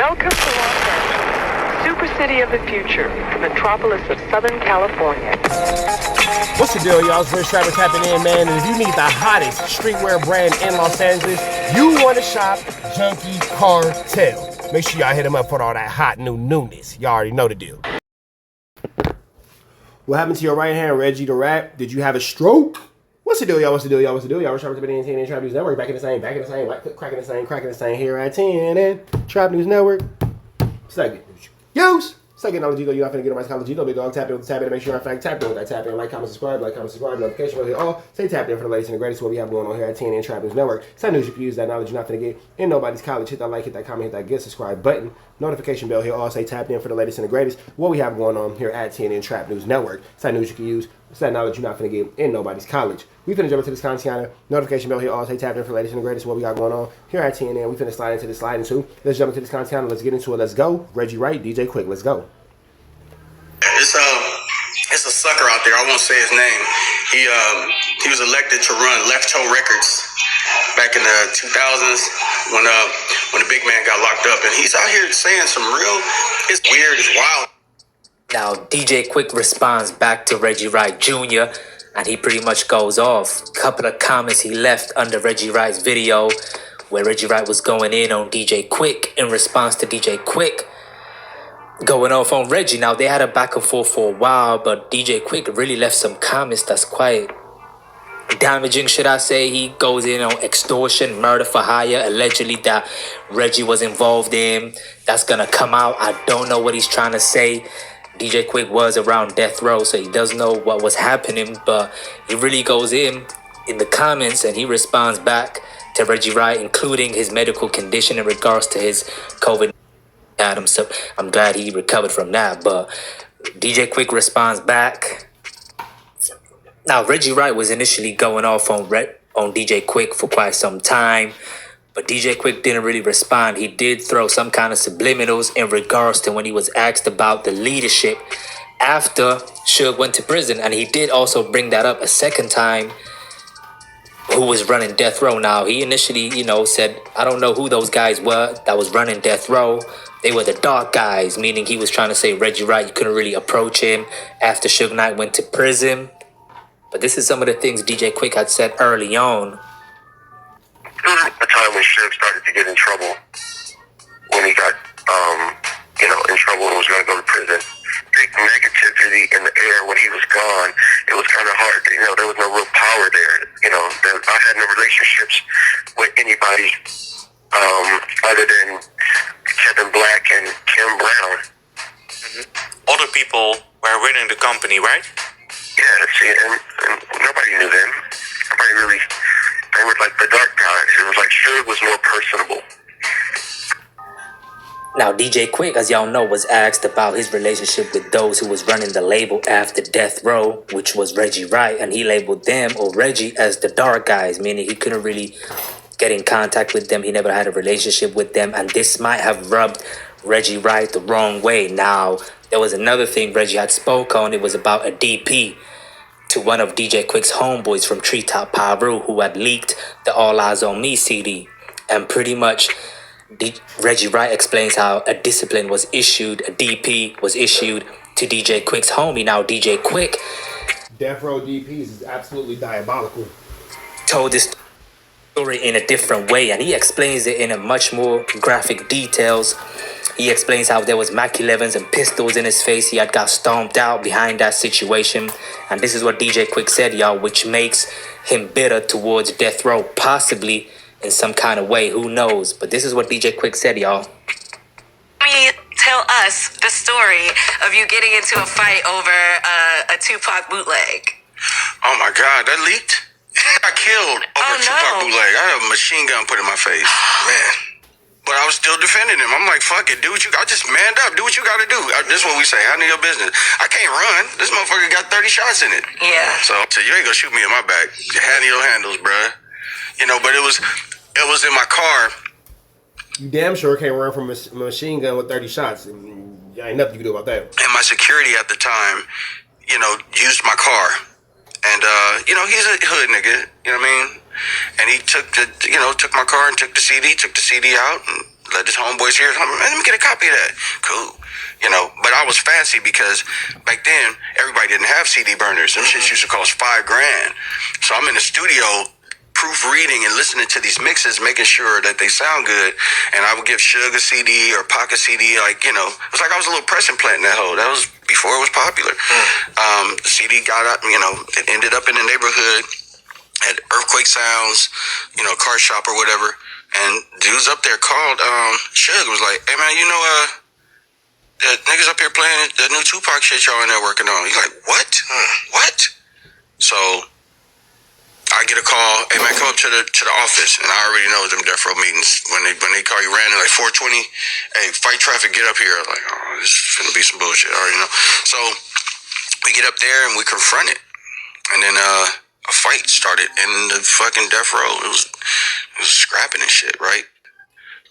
Welcome to Los Angeles, super city of the future, the metropolis of Southern California. What's the deal, y'all? It's Rich Travis tapping in, man. And if you need the hottest streetwear brand in Los Angeles, you want to shop Yankee Cartel. Make sure y'all hit them up for all that hot new newness. Y'all already know the deal. What happened to your right hand, Reggie the Rat? Did you have a stroke? What's the deal, y'all? What's the deal, y'all? What's the deal, y'all? We're trying to be in 10 and Trap News Network. Back in the same, like cracking the same here at 10 and Trap News Network. Second. Use! Second knowledge, you not finna get on my college. You know, big dog, tap in with the tap in to make sure in fact tap in with that tap in. Like, comment, subscribe, notification bell here. All say tap in for the latest and the greatest. What we have going on here at 10 and Trap News Network. It's that news you can use, that knowledge you're not finna get in nobody's college. Hit that like, hit that comment, hit that get subscribe button. Notification bell here. All say tap in for the latest and the greatest. What we have going on here at 10 and Trap News Network. It's that news you can use. It's that knowledge you're not finna get in nobody's college. We finna jump into this content. Notification bell here. All say tap in for the latest and the greatest. What we got going on here at 10 and we finna slide into this slide into. Let's jump into this content. Let's get into it. Let's go. Reggie Wright, DJ QUIK. Let's go. It's a sucker out there. I won't say his name. He was elected to run Left Toe Records back in the 2000s when the big man got locked up, and he's out here saying some real. It's weird. It's wild. Now DJ QUIK responds back to Reggie Wright Jr. and he pretty much goes off. A couple of comments he left under Reggie Wright's video, where Reggie Wright was going in on DJ QUIK in response to DJ QUIK going off on Reggie. Now, they had a back and forth for a while, but DJ QUIK really left some comments that's quite damaging, should I say. He goes in on extortion, murder for hire, allegedly that Reggie was involved in. That's gonna come out. I don't know what he's trying to say. DJ QUIK was around death row, so he does know what was happening, but he really goes in the comments and he responds back to Reggie Wright, including his medical condition in regards to his COVID. Adam, so I'm glad he recovered from that. But DJ QUIK responds back. Now, Reggie Wright was initially going off on DJ QUIK for quite some time, but DJ QUIK didn't really respond. He did throw some kind of subliminals in regards to when he was asked about the leadership after Suge went to prison, and he did also bring that up a second time. Who was running death row? Now, he initially, said, I don't know who those guys were that was running death row. They were the dark guys, meaning he was trying to say Reggie Wright, you couldn't really approach him after Suge Knight went to prison. But this is some of the things DJ QUIK had said early on. A time when Suge started to get in trouble, when he got, in trouble and was going to go to prison. Big negativity in the air when he was gone. It was kind of hard. There was no real power there. I had no relationships with anybody other than Kevin Black and Kim Brown. Mm-hmm. Other people were running the company, right? Yeah, see, and nobody knew them. Nobody really. They were like the dark guys. It was like Suge was more personable. Now, DJ QUIK, as y'all know, was asked about his relationship with those who was running the label after Death Row, which was Reggie Wright, and he labeled them, or Reggie, as the dark guys, meaning he couldn't really get in contact with them. He never had a relationship with them, and this might have rubbed Reggie Wright the wrong way. Now, there was another thing Reggie had spoke on. It was about a DP to one of DJ QUIK's homeboys from Treetop Peru who had leaked the All Eyes on Me CD, and pretty much Reggie Wright explains how a discipline was issued, a DP was issued to DJ QUIK's homie. Now, DJ QUIK, Death Row DPs is absolutely diabolical. Told this story in a different way, and he explains it in a much more graphic details. He explains how there was Mac 11s and pistols in his face. He had got stomped out behind that situation, and this is what DJ QUIK said, y'all, which makes him bitter towards Death Row, possibly in some kind of way, who knows? But this is what DJ QUIK said, y'all. Tell us the story of you getting into a fight over a Tupac bootleg. Oh my God, that leaked? I killed over a Tupac bootleg. I had a machine gun put in my face. Man. But I was still defending him. I'm like, fuck it, do what you got. Just manned up. Do what you got to do. This is what we say. Handle your business. I can't run. This motherfucker got 30 shots in it. Yeah. So you ain't gonna shoot me in my back. Handle your handles, bruh. But it was in my car. You damn sure can't run from a machine gun with 30 shots. And ain't nothing you can do about that. And my security at the time, used my car. And, he's a hood nigga. You know what I mean? And he took my car and took the CD out and let his homeboys hear it. Let me get a copy of that. Cool. You know, but I was fancy because back then everybody didn't have CD burners. Them shits used to cost $5,000. So I'm in the studio proofreading and listening to these mixes, making sure that they sound good. And I would give Suge a CD or Pac a CD, like, you know, it was like I was a little pressing plant in that hole. That was before it was popular. The CD got up, you know, it ended up in the neighborhood at Earthquake Sounds, you know, car shop or whatever. And dudes up there called, Suge was like, hey man, you know, the niggas up here playing the new Tupac shit y'all in there working on. He's like, what? What? So I get a call, hey man, come up to the office, and I already know them death row meetings. When they call you random, like 420, hey, fight traffic, get up here. I'm like, oh, this is finna be some bullshit. I already know. So we get up there and we confront it, and then a fight started in the fucking death row. It was scrapping and shit, right?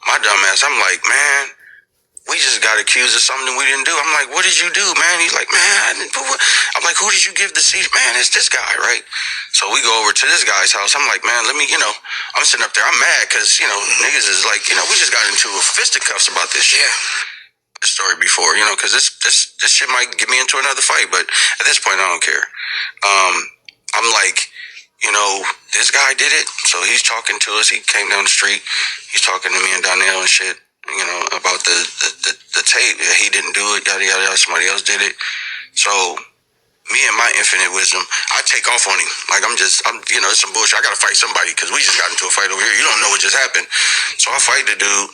My dumb ass, I'm like, man, we just got accused of something we didn't do. I'm like, what did you do, man? He's like, man, I didn't do what? I'm like, who did you give the seat? Man, it's this guy, right? So we go over to this guy's house. I'm like, man, let me, you know, I'm sitting up there. I'm mad because, you know, niggas is like, you know, we just got into fisticuffs about this shit. The story before, you know, because this shit might get me into another fight. But at this point, I don't care. I'm like, you know, this guy did it. So he's talking to us. He came down the street. He's talking to me and Donnell and shit. You know, about the tape. He didn't do it, yada, yada, yada. Somebody else did it. So, me and my infinite wisdom, I take off on him. Like, I'm you know, it's some bullshit. I gotta fight somebody because we just got into a fight over here. You don't know what just happened. So, I fight the dude,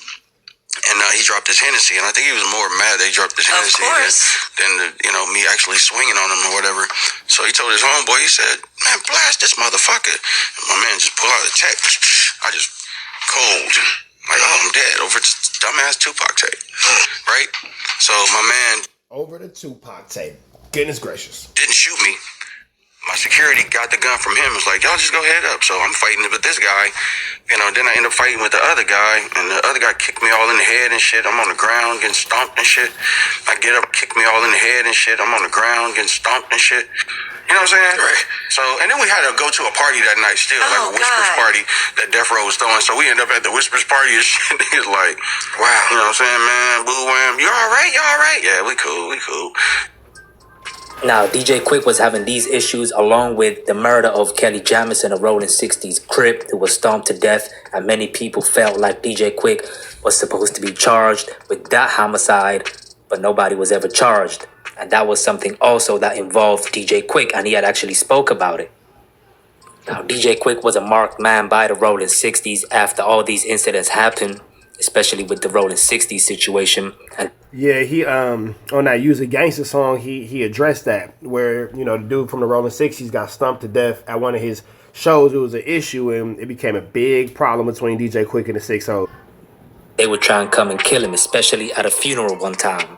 and he dropped his Hennessy, and I think he was more mad that he dropped his Hennessy than you know, me actually swinging on him or whatever. So, he told his homeboy, he said, man, blast this motherfucker. And my man just pulled out a tech. I just cold. Like, oh, I'm dead over dumbass Tupac tape, right? So my man over the Tupac tape. Goodness gracious. Didn't shoot me. My security got the gun from him. Was like, y'all just go head up. So I'm fighting with this guy, you know. Then I end up fighting with the other guy, and the other guy kicked me all in the head and shit. I'm on the ground getting stomped and shit. I get up, kick me all in the head and shit. I'm on the ground getting stomped and shit. You know what I'm saying? Right. So, and then we had to go to a party that night still, like a Whispers party that Death Row was throwing. So we end up at the Whispers party and shit. Niggas like, wow. You know what I'm saying, man? Boo wham. You all right? You all right? Yeah, we cool. We cool. Now, DJ QUIK was having these issues along with the murder of Kelly Jamison of Rolling 60s Crip, who was stomped to death, and many people felt like DJ QUIK was supposed to be charged with that homicide, but nobody was ever charged. And that was something also that involved DJ QUIK, and he had actually spoke about it. Now, DJ QUIK was a marked man by the Rolling 60s after all these incidents happened, especially with the Rolling 60s situation. And yeah, he on that Use a Gangster song, he addressed that, where, you know, the dude from the Rolling 60s got stumped to death at one of his shows. It was an issue, and it became a big problem between DJ QUIK and the 6-0. They would try and come and kill him, especially at a funeral one time.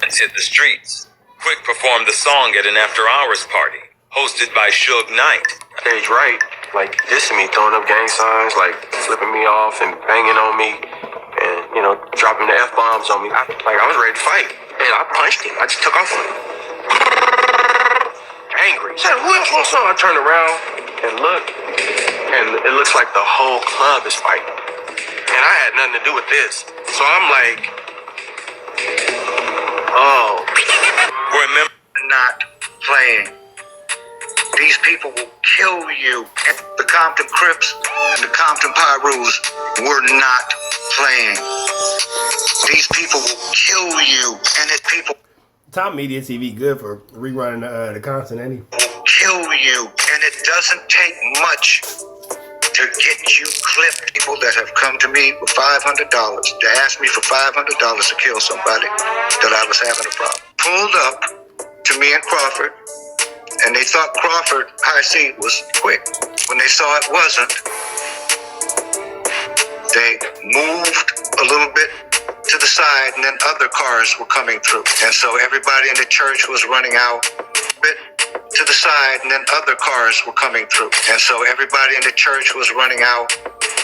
Hit the streets. QUIK performed the song at an after-hours party hosted by Suge Knight. Stage right, like dissing me, throwing up gang signs, like flipping me off and banging on me, and you know, dropping the F-bombs on me. I was ready to fight, and I punched him. I just took off on him. Angry. He said, "Who else wants some?" I turned around and looked, and it looks like the whole club is fighting, and I had nothing to do with this. So I'm like, oh. Remember, not playing. These people will kill you. The Compton Crips and the Compton Pyrus were not playing. These people will kill you, and it's people. Top Media TV good for rerunning the Compton, ain't he? Will kill you, and it doesn't take much to get you clipped. People that have come to me with $500 to ask me for $500 to kill somebody that I was having a problem. Pulled up to me and Crawford, and they thought Crawford High C was QUIK. When they saw it wasn't, they moved a little bit to the side, and then other cars were coming through. And so everybody in the church was running out a bit to the side, and then other cars were coming through. And so everybody in the church was running out.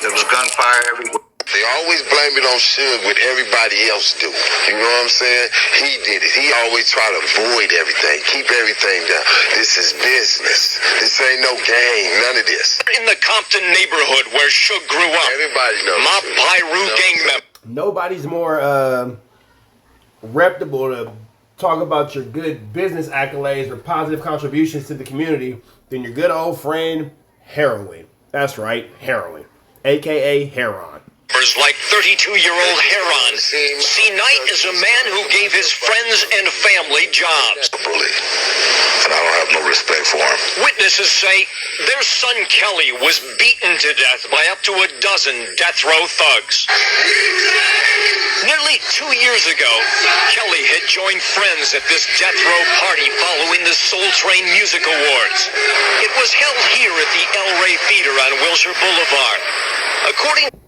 There was gunfire everywhere. They always blame it on Suge with everybody else do. You know what I'm saying? He did it. He always try to avoid everything, keep everything down. This is business. This ain't no game, none of this. In the Compton neighborhood where Suge grew up, everybody knows my Pyru gang member. Nobody's more reputable to talk about your good business accolades or positive contributions to the community than your good old friend, heroin. That's right, heroin, aka Heron. Like 32-year-old Heron. C. Knight is a man who gave his friends and family jobs. Bully. And I don't have no respect for him. Witnesses say their son Kelly was beaten to death by up to a dozen death row thugs. Nearly 2 years ago, Kelly had joined friends at this death row party following the Soul Train Music Awards. It was held here at the El Rey Theater on Wilshire Boulevard. According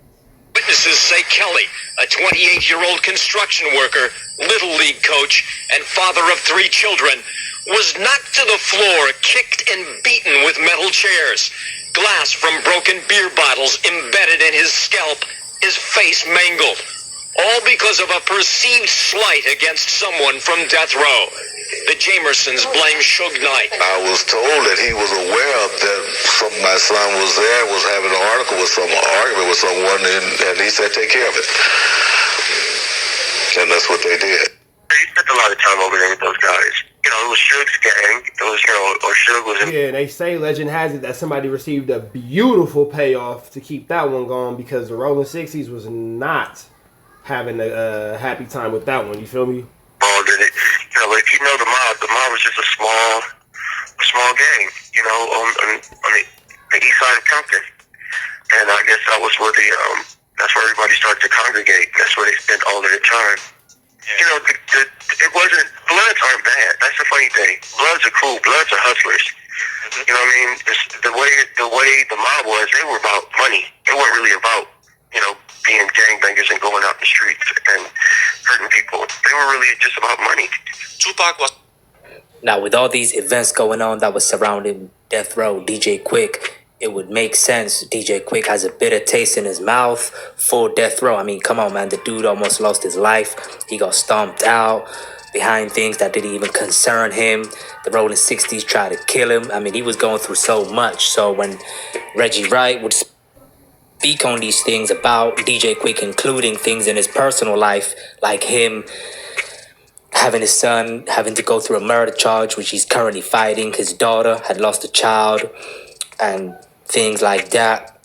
witnesses say Kelly, a 28-year-old construction worker, Little League coach, and father of 3 children, was knocked to the floor, kicked and beaten with metal chairs. Glass from broken beer bottles embedded in his scalp, his face mangled. All because of a perceived slight against someone from death row. The Jamersons blame Suge Knight. I was told that he was aware of that my son was there, was having an argument with someone, and he said take care of it. And that's what they did. He spent a lot of time over there with those guys. You know, it was Suge's gang. It was, or Suge was in. Yeah, they say, legend has it, that somebody received a beautiful payoff to keep that one going because the Rolling 60s was not having a happy time with that one. You feel me? Oh, did it? You know, if you know the mob was just a small gang. You know, on the east side of Compton, and I guess that was where that's where everybody started to congregate. That's where they spent all of their time. Yeah. You know, it wasn't. Bloods aren't bad. That's the funny thing. Bloods are cool. Bloods are hustlers. Mm-hmm. You know what I mean? It's the way the mob was, they were about money. They weren't really about, you know, being gangbangers and going out in the streets and hurting people. They were really just about money. Tupac was. Now, with all these events going on that was surrounding Death Row, DJ QUIK, it would make sense. DJ QUIK has a bitter taste in his mouth for Death Row. I mean, come on, man. The dude almost lost his life. He got stomped out behind things that didn't even concern him. The Rolling 60s tried to kill him. I mean, he was going through so much. So when Reggie Wright would speak on these things about DJ QUIK, including things in his personal life, like him having his son having to go through a murder charge, which he's currently fighting. His daughter had lost a child, and things like that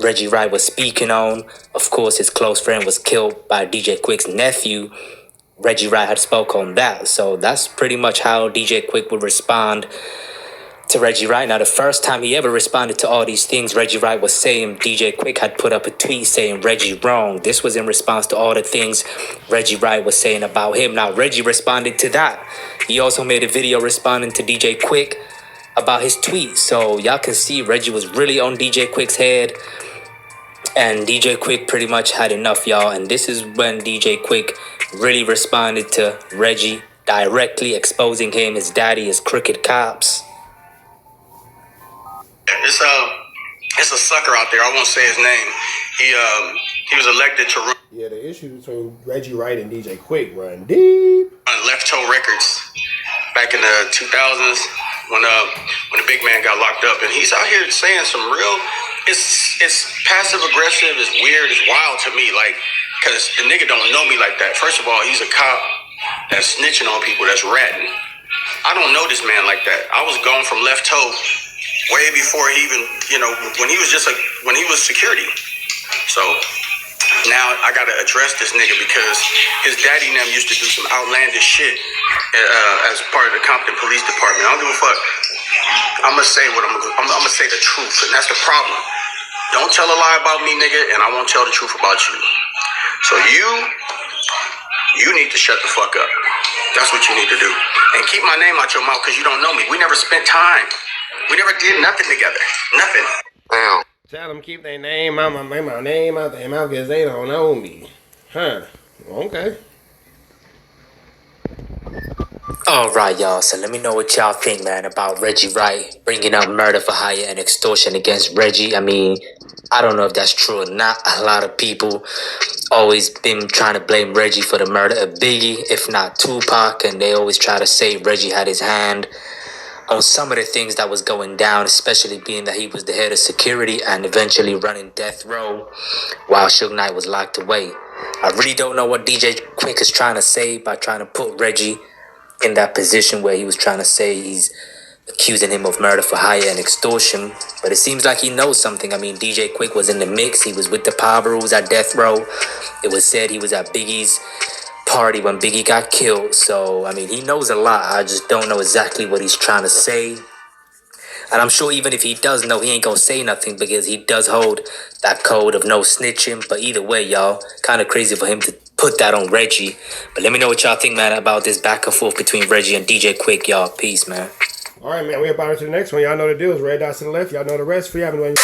Reggie Wright was speaking on. Of course, his close friend was killed by DJ QUIK's nephew. Reggie Wright had spoke on that. So that's pretty much how DJ QUIK would respond to Reggie Wright. Now, the first time he ever responded to all these things, Reggie Wright was saying DJ QUIK had put up a tweet saying Reggie wrong. This was in response to all the things Reggie Wright was saying about him. Now, Reggie responded to that. He also made a video responding to DJ QUIK about his tweet. So y'all can see Reggie was really on DJ QUIK's head. And DJ QUIK pretty much had enough, y'all. And this is when DJ QUIK really responded to Reggie, directly exposing him, his daddy, his crooked cops. It's a sucker out there. I won't say his name. He was elected to run. Yeah, the issue between Reggie Wright and DJ QUIK run deep. On Left Toe Records back in the 2000s when the big man got locked up, and he's out here saying some real. It's passive aggressive. It's weird. It's wild to me. Like, cause the nigga don't know me like that. First of all, he's a cop that's snitching on people. That's ratting. I don't know this man like that. I was gone from Left Toe way before he even, you know, when he was security. So now I gotta address this nigga because his daddy and them used to do some outlandish shit as part of the Compton Police Department. I don't give a fuck. I'm gonna say what I'm gonna say the truth, and that's the problem. Don't tell a lie about me, nigga, and I won't tell the truth about you. So you need to shut the fuck up. That's what you need to do. And keep my name out your mouth because you don't know me. We never spent time. We never did nothing together. Nothing. Damn. Tell them keep their name out my name out their mouth because they don't know me. Huh. Okay. All right, y'all. So let me know what y'all think, man, about Reggie Wright bringing up murder for hire and extortion against Reggie. I mean, I don't know if that's true or not. A lot of people always been trying to blame Reggie for the murder of Biggie, if not Tupac, and they always try to say Reggie had his hand on some of the things that was going down, especially being that he was the head of security and eventually running death row while Suge Knight was locked away. I really don't know what DJ QUIK is trying to say by trying to put Reggie in that position where he was trying to say he's accusing him of murder for hire and extortion, but it seems like he knows something. I mean, DJ QUIK was in the mix. He was with the Pavarus at death row. It was said he was at Biggie's party when Biggie got killed. So, I mean, he knows a lot. I just don't know exactly what he's trying to say. And I'm sure even if he does know, he ain't gonna say nothing because he does hold that code of no snitching. But either way, y'all, kind of crazy for him to put that on Reggie. But let me know what y'all think, man, about this back and forth between Reggie and DJ QUIK, y'all. Peace, man. All right, man. We about to the next one. Y'all know the deal. It's red dots to the left. Y'all know the rest. For you having one.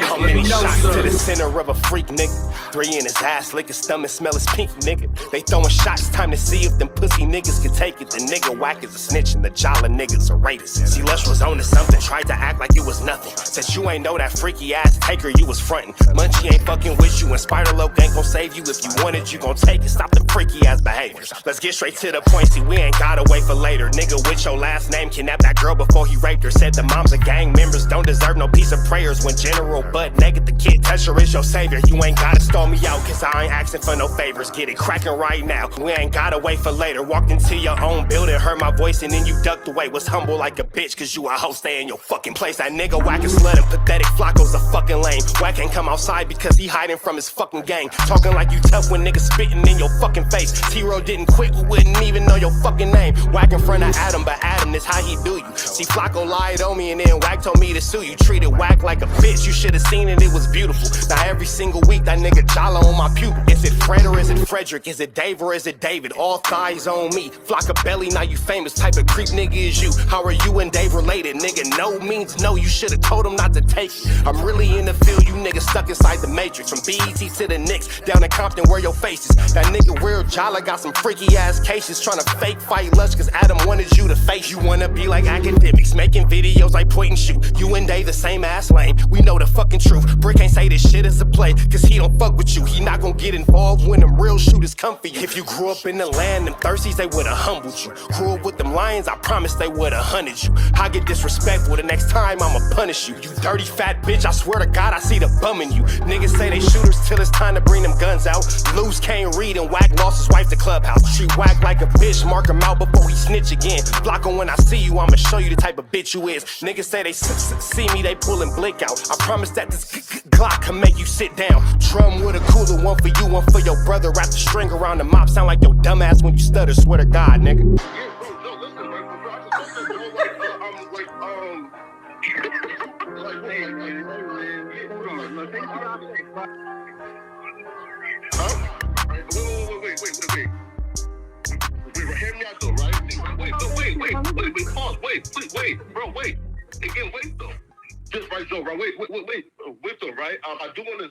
How many shots to the center of a freak, nigga? 3 in his ass, lick his stomach, smell his pinky, nigga. They throwing shots, time to see if them pussy niggas can take it. The nigga whack is a snitch and the jolly niggas a rapist. See, Lush was on to something, tried to act like it was nothing. Said you ain't know that freaky ass taker you was frontin'. Munchie ain't fucking with you and Spider-Loc ain't gon' save you. If you want it, you gon' take it. Stop the freaky ass behaviors. Let's get straight to the point, see, we ain't gotta wait for later. Nigga with your last name kidnapped that girl before he raped her. Said the moms of gang members don't deserve no piece of prayers. When General Butt naked, the kid Tesher is your savior. You ain't gotta stall me out, cause I ain't asking for no favors. Get it cracking right now, we ain't gotta wait for later. Walked into your own building, heard my voice and then you ducked away. Was humble like a bitch, cause you a hoe, stay in your fucking place. That nigga whack and slut and pathetic Flacco's a fucking lame. Whack ain't come outside because he hiding from his fucking gang. Talking like you tough when niggas spitting in your fucking face. T-Row didn't quit, we wouldn't even know your fucking name. Whack in front of Adam, but Adam is how he do you. See, Flacco lied on me and then Whack told me to sue you. Treated Whack like a bitch, you should've seen it, it was beautiful. Now every single week that nigga jolly on my pupil. Is it Fred or is it Frederick? Is it Dave or is it David? All thighs on me. Flock a belly, now you famous. Type of creep nigga is you. How are you and Dave related? Nigga, no means no. You should've told him not to take it. I'm really in the field, you niggas stuck inside the matrix. From BET to the Knicks, down in Compton where your face is. That nigga real jolly got some freaky ass cases. Tryna fake fight Lush cause Adam wanted you to face. You wanna be like academics, making videos like point and shoot. You and Dave the same ass lame. We know the fucking truth. Brick ain't say this shit is a play, cause he don't fuck with you. He not gon' get involved when them real shooters come for you. If you grew up in the land, them thirsties, they would've humbled you. Grew up with them lions, I promise they would've hunted you. I get disrespectful, the next time I'ma punish you. You dirty fat bitch, I swear to God I see the bum in you. Niggas say they shooters till it's time to bring them guns out. Lose can't read and Whack lost his wife to Clubhouse. Treat Whack like a bitch, mark him out before he snitch again. Flacco, when I see you, I'ma show you the type of bitch you is. Niggas say they see me, they pullin' blick out. I promise that this Glock can make you sit down. Drum with a cooler, one for you, one for your brother. Wrap the string around the mop, sound like your dumbass when you stutter. Swear to God, nigga. Hear me out though, right? Wait, pause, wait, bro, wait. Again, wait though. Just right though, right? Wait though, right? I do want to